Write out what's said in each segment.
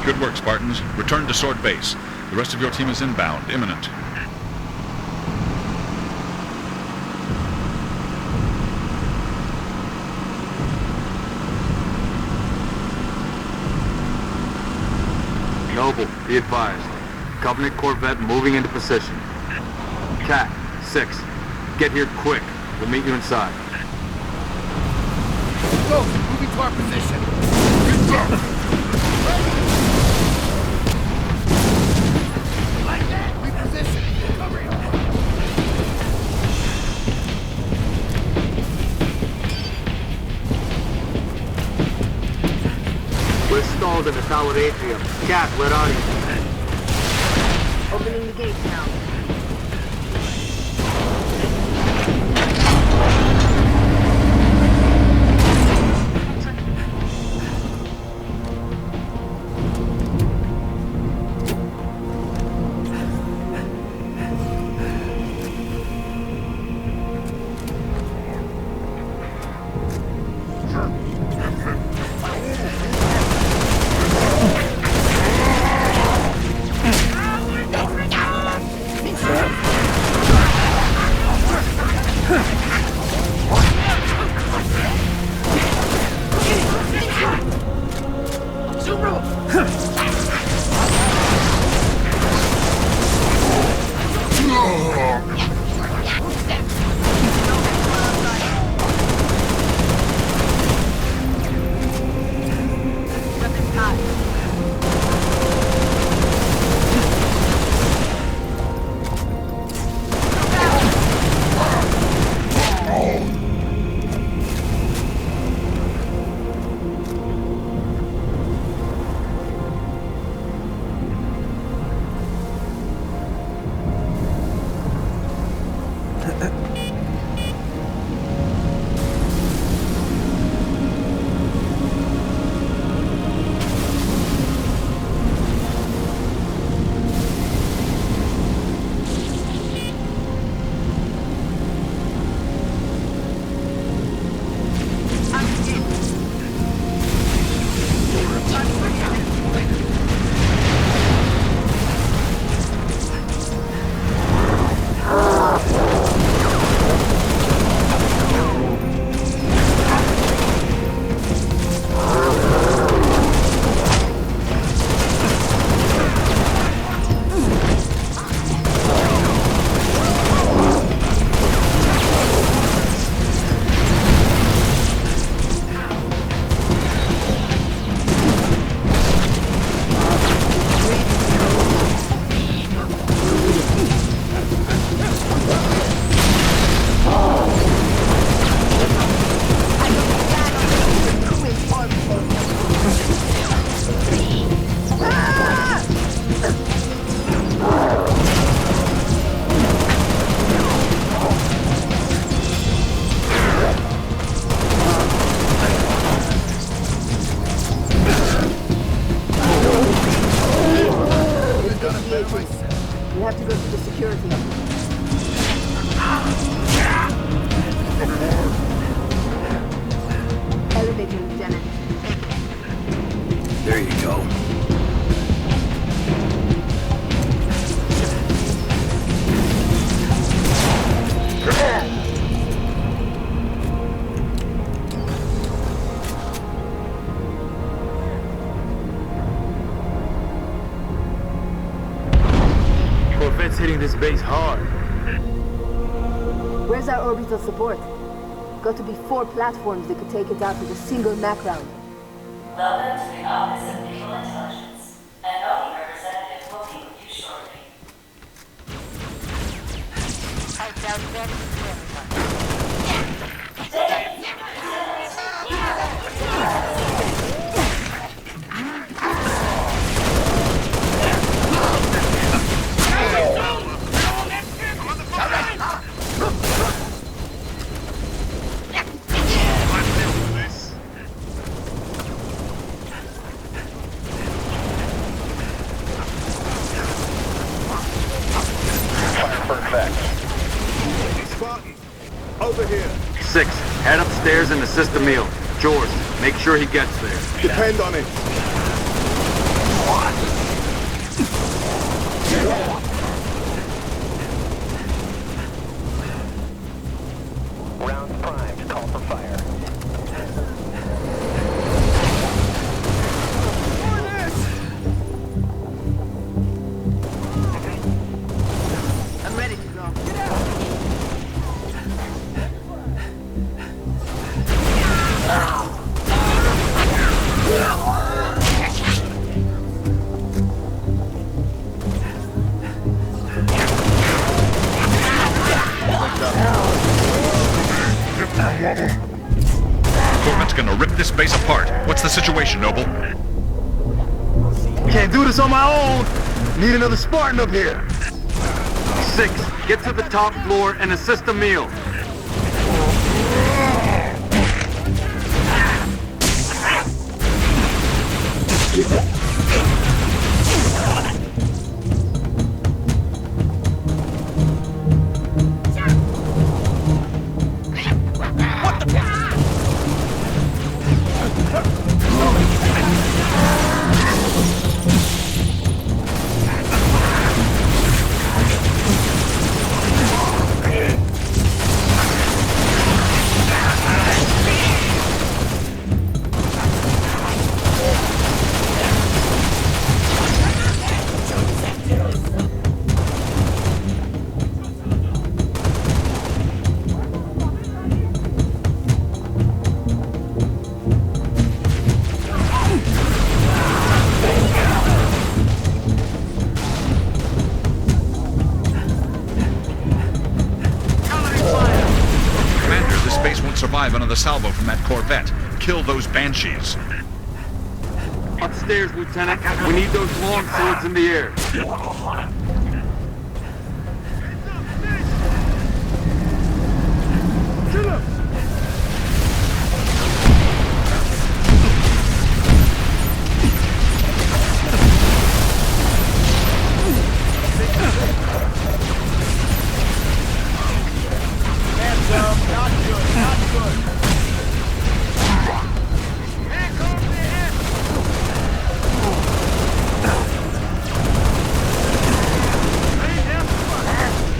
Good work, Spartans. Return to Sword Base. The rest of your team is inbound, imminent. Noble, be advised. Covenant Corvette moving into position. Cat, 6. Get here quick. We'll meet you inside. Go! Moving to our position! Good job! Like that! Reposition! Cover it! We're stalled in the tower atrium. Cat, where are you? Opening the gate now. We have to go to the security. Elevator, Lieutenant. There you go. Corvette's hitting this base hard. Where's our orbital support? Got to be 4 platforms that could take it out with a single Mac round. Welcome to the Office of Naval Intelligence. An ONI representative will be with you shortly. Spartan, over here. 6, head upstairs and assist the meal. George, make sure he gets there. Depend on it. situation, Noble. Can't do this on my own. Need another Spartan up here. 6, get to the top floor and assist Emil. Survive another salvo from that Corvette. Kill those Banshees. Upstairs, Lieutenant. We need those long swords in the air.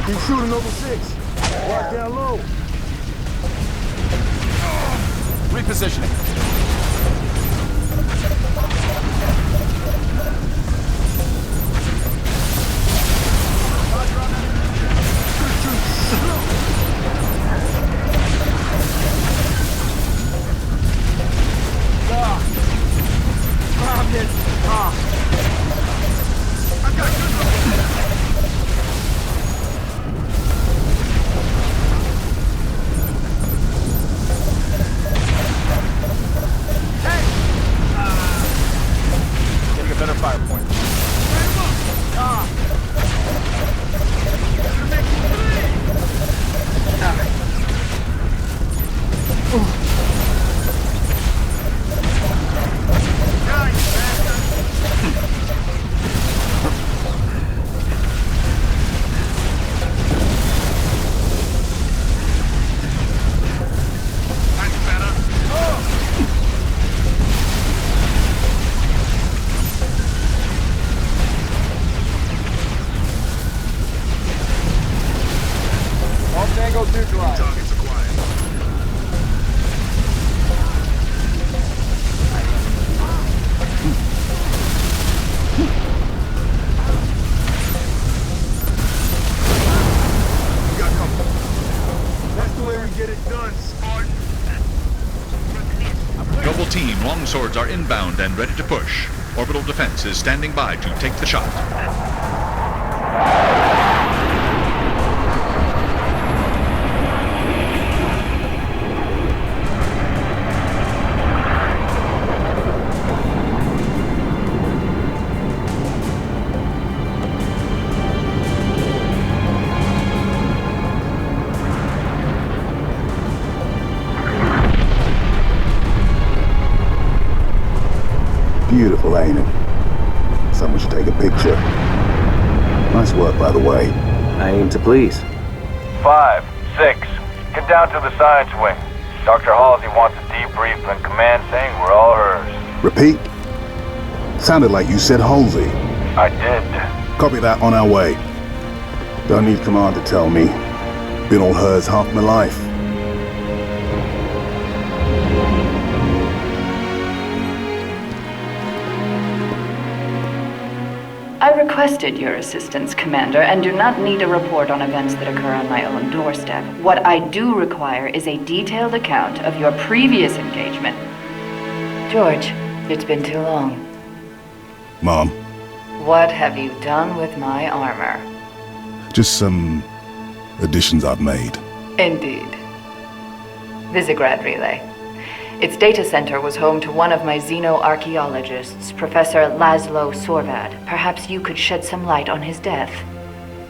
Keep shooting over 6. Lock down low. Repositioning. Targets acquired. We got company. That's the way we get it done, Spartan. Noble team, longswords are inbound and ready to push. Orbital defense is standing by to take the shot. Beautiful, ain't it? Someone should take a picture. Nice work, by the way. I aim to please. 5, 6, get down to the science wing. Dr. Halsey wants a debrief and command saying we're all hers. Repeat? Sounded like you said Halsey. I did. Copy that, on our way. Don't need command to tell me. Been all hers half my life. I requested your assistance, Commander, and do not need a report on events that occur on my own doorstep. What I do require is a detailed account of your previous engagement. George, it's been too long. Mom, What have you done with my armor? just some additions I've made. Indeed. Visigrad relay. Its data center was home to one of my xenoarchaeologists, Professor Laszlo Sorvad. Perhaps you could shed some light on his death.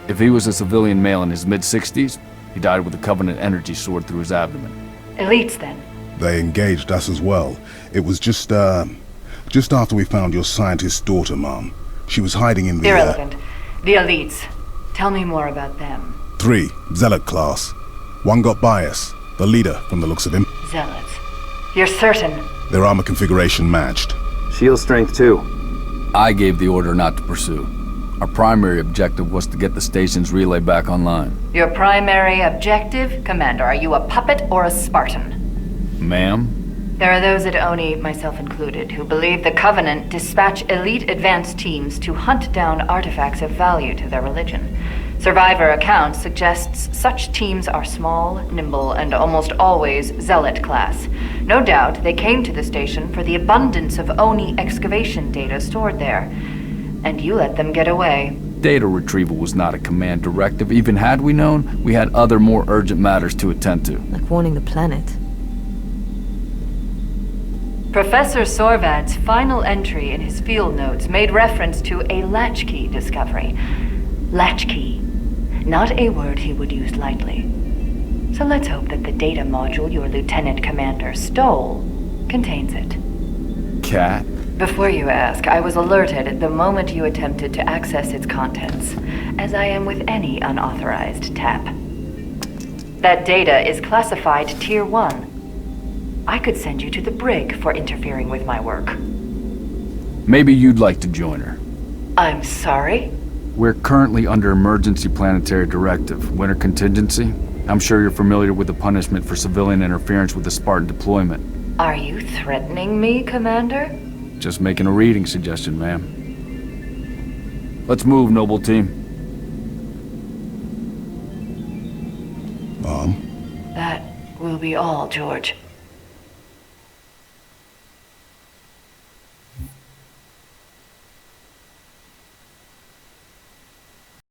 If he was a civilian male in his mid-60s, he died with a Covenant energy sword through his abdomen. Elites, then? They engaged us as well. It was just after we found your scientist's daughter, Mom. She was hiding in the... Irrelevant. The elites. Tell me more about them. 3, Zealot class. One got by us. The leader, from the looks of him. Zealots. You're certain? Their armor configuration matched. Shield strength 2. I gave the order not to pursue. Our primary objective was to get the station's relay back online. Your primary objective? Commander, are you a puppet or a Spartan? Ma'am? There are those at ONI, myself included, who believe the Covenant dispatch elite advance teams to hunt down artifacts of value to their religion. Survivor accounts suggests such teams are small, nimble, and almost always Zealot class. No doubt they came to the station for the abundance of ONI excavation data stored there. And you let them get away. Data retrieval was not a command directive. Even had we known, we had other more urgent matters to attend to. Like warning the planet. Professor Sorvad's final entry in his field notes made reference to a latchkey discovery. Latchkey. Not a word he would use lightly. So let's hope that the data module your Lieutenant Commander stole contains it. Cat? Before you ask, I was alerted at the moment you attempted to access its contents, as I am with any unauthorized tap. That data is classified Tier 1. I could send you to the brig for interfering with my work. Maybe you'd like to join her. I'm sorry? We're currently under emergency planetary directive, winter contingency. I'm sure you're familiar with the punishment for civilian interference with the Spartan deployment. Are you threatening me, Commander? Just making a reading suggestion, ma'am. Let's move, noble team. Mom? That will be all, George.